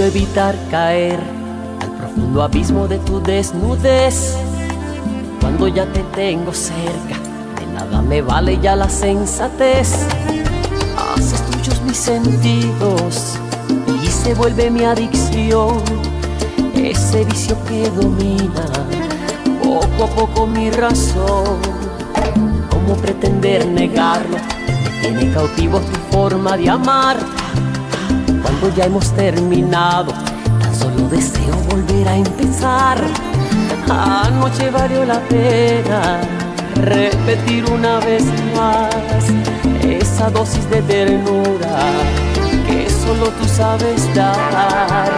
puedo evitar caer al profundo abismo de tu desnudez. Cuando ya te tengo cerca, de nada me vale ya la sensatez. Haces tuyos mis sentidos y se vuelve mi adicción, ese vicio que domina poco a poco mi razón. ¿Cómo pretender negarlo? Me tiene cautivo tu forma de amar. Cuando ya hemos terminado, tan solo deseo volver a empezar. Anoche valió la pena repetir una vez más esa dosis de ternura que solo tú sabes dar.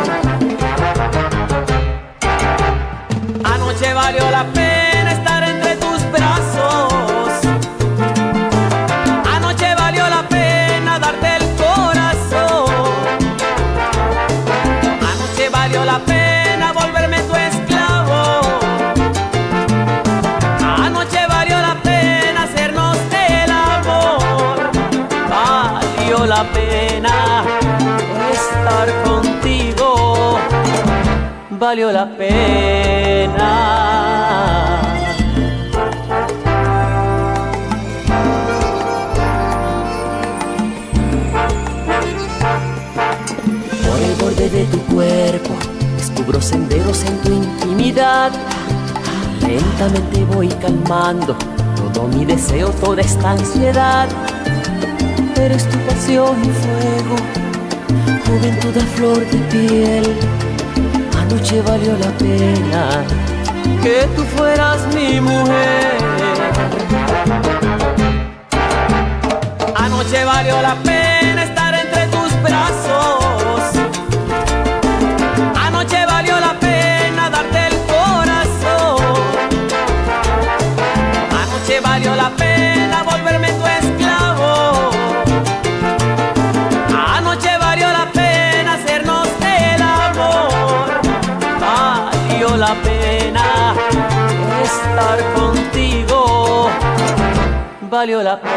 Anoche valió la pena estar entre tus brazos. Anoche valió la pena darte el corazón. Anoche valió la pena volverme tu esclavo. Anoche valió la pena hacernos el amor. Valió la pena estar contigo. Valió la pena. Por el borde de tu cuerpo descubro senderos en tu intimidad. Lentamente voy calmando todo mi deseo, toda esta ansiedad. Eres tu pasión y fuego, juventud a flor de piel. Anoche valió la pena que tú fueras mi mujer. Anoche valió la pena estar entre tus brazos. Anoche valió la pena darte el corazón. Anoche valió la pena volverme tu esclavo. Anoche valió la pena hacernos el amor. Valió la pena estar contigo. Valió la pena.